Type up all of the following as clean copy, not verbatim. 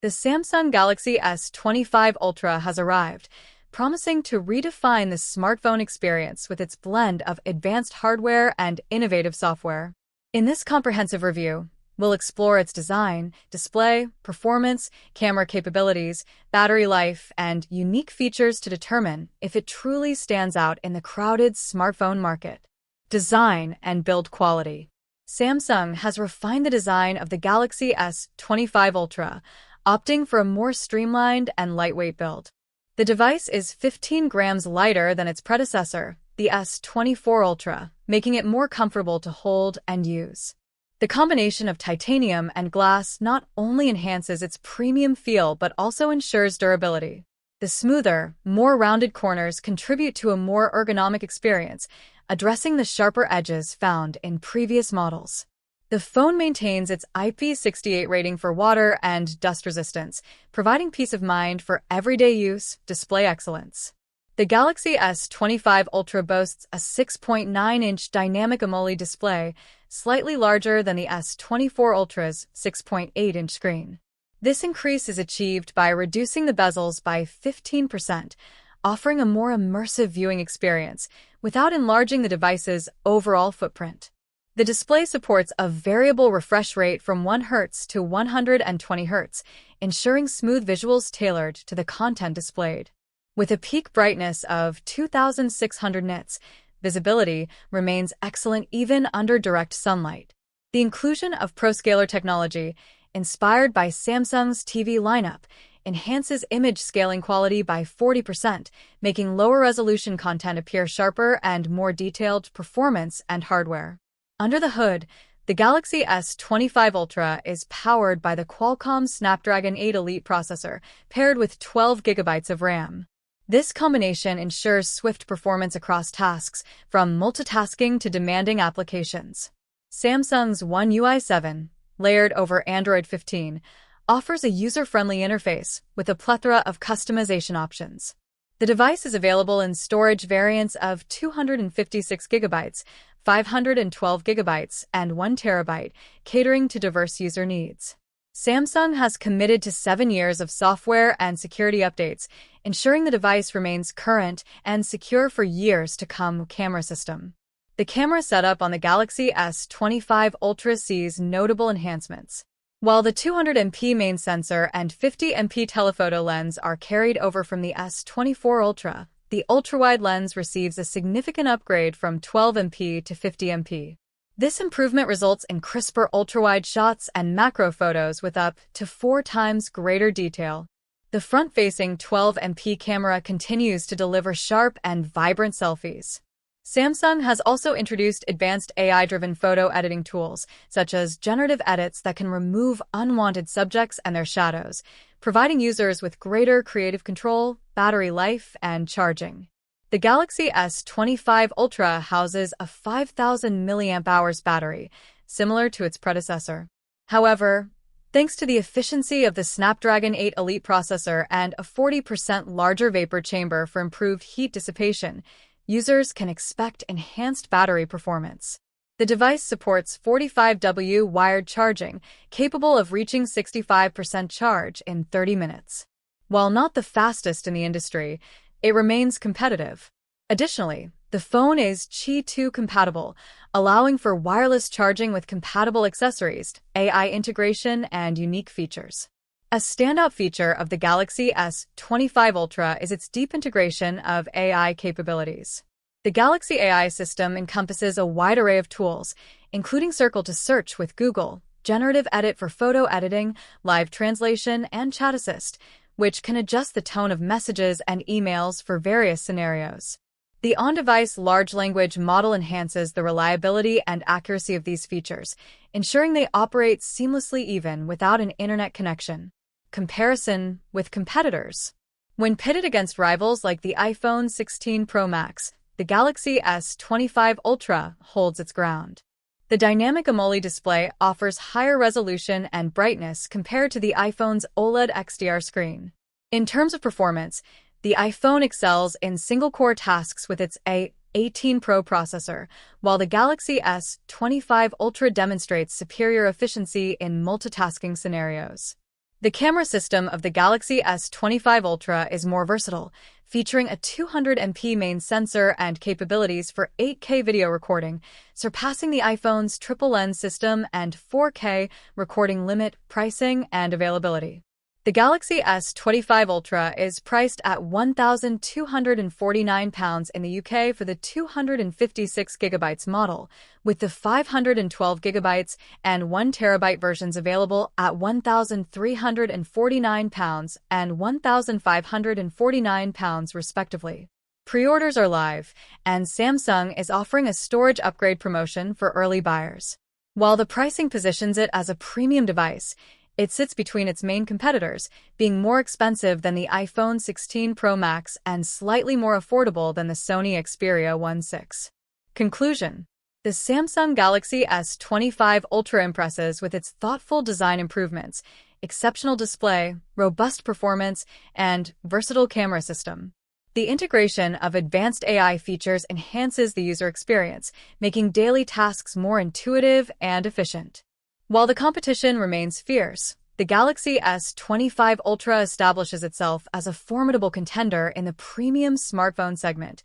The Samsung Galaxy S25 Ultra has arrived, promising to redefine the smartphone experience with its blend of advanced hardware and innovative software. In this comprehensive review, we'll explore its design, display, performance, camera capabilities, battery life, and unique features to determine if it truly stands out in the crowded smartphone market. Design and build quality. Samsung has refined the design of the Galaxy S25 Ultra, opting for a more streamlined and lightweight build. The device is 15 grams lighter than its predecessor, the S24 Ultra, making it more comfortable to hold and use. The combination of titanium and glass not only enhances its premium feel but also ensures durability. The smoother, more rounded corners contribute to a more ergonomic experience, addressing the sharper edges found in previous models. The phone maintains its IP68 rating for water and dust resistance, providing peace of mind for everyday use. Display excellence. The Galaxy S25 Ultra boasts a 6.9-inch dynamic AMOLED display, slightly larger than the S24 Ultra's 6.8-inch screen. This increase is achieved by reducing the bezels by 15%, offering a more immersive viewing experience without enlarging the device's overall footprint. The display supports a variable refresh rate from 1 Hz to 120 Hz, ensuring smooth visuals tailored to the content displayed. With a peak brightness of 2,600 nits, visibility remains excellent even under direct sunlight. The inclusion of ProScaler technology, inspired by Samsung's TV lineup, enhances image scaling quality by 40%, making lower-resolution content appear sharper and more detailed. Performance and hardware. Under the hood, the Galaxy S25 Ultra is powered by the Qualcomm Snapdragon 8 Elite processor, paired with 12 GB of RAM. This combination ensures swift performance across tasks, from multitasking to demanding applications. Samsung's One UI 7, layered over Android 15, offers a user-friendly interface with a plethora of customization options. The device is available in storage variants of 256 GB, 512 GB, and 1 TB, catering to diverse user needs. Samsung has committed to 7 years of software and security updates, ensuring the device remains current and secure for years to come. Camera system. The camera setup on the Galaxy S25 Ultra sees notable enhancements. While the 200MP main sensor and 50MP telephoto lens are carried over from the S24 Ultra, the ultrawide lens receives a significant upgrade from 12MP to 50MP. This improvement results in crisper ultrawide shots and macro photos with up to 4 times greater detail. The front-facing 12MP camera continues to deliver sharp and vibrant selfies. Samsung has also introduced advanced AI-driven photo editing tools, such as generative edits that can remove unwanted subjects and their shadows, providing users with greater creative control, battery life, and charging. The Galaxy S25 Ultra houses a 5,000 mAh battery, similar to its predecessor. However, thanks to the efficiency of the Snapdragon 8 Elite processor and a 40% larger vapor chamber for improved heat dissipation, users can expect enhanced battery performance. The device supports 45W wired charging, capable of reaching 65% charge in 30 minutes. While not the fastest in the industry, it remains competitive. Additionally, the phone is Qi 2 compatible, allowing for wireless charging with compatible accessories, AI integration, and unique features. A standout feature of the Galaxy S25 Ultra is its deep integration of AI capabilities. The Galaxy AI system encompasses a wide array of tools, including Circle to Search with Google, Generative Edit for photo editing, live translation, and Chat Assist, which can adjust the tone of messages and emails for various scenarios. The on-device large language model enhances the reliability and accuracy of these features, ensuring they operate seamlessly even without an internet connection. Comparison with competitors. When pitted against rivals like the iPhone 16 Pro Max, the Galaxy S25 Ultra holds its ground. The dynamic AMOLED display offers higher resolution and brightness compared to the iPhone's OLED XDR screen. In terms of performance, the iPhone excels in single-core tasks with its A18 Pro processor, while the Galaxy S25 Ultra demonstrates superior efficiency in multitasking scenarios. The camera system of the Galaxy S25 Ultra is more versatile, featuring a 200MP main sensor and capabilities for 8K video recording, surpassing the iPhone's triple lens system and 4K recording limit, pricing, and availability. The Galaxy S25 Ultra is priced at £1,249 in the UK for the 256GB model, with the 512GB and 1TB versions available at £1,349 and £1,549 respectively. Pre-orders are live, and Samsung is offering a storage upgrade promotion for early buyers. While the pricing positions it as a premium device, it sits between its main competitors, being more expensive than the iPhone 16 Pro Max and slightly more affordable than the Sony Xperia 1.6. Conclusion: the Samsung Galaxy S25 Ultra impresses with its thoughtful design improvements, exceptional display, robust performance, and versatile camera system. The integration of advanced AI features enhances the user experience, making daily tasks more intuitive and efficient. While the competition remains fierce, the Galaxy S25 Ultra establishes itself as a formidable contender in the premium smartphone segment,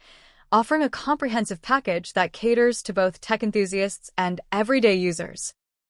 offering a comprehensive package that caters to both tech enthusiasts and everyday users.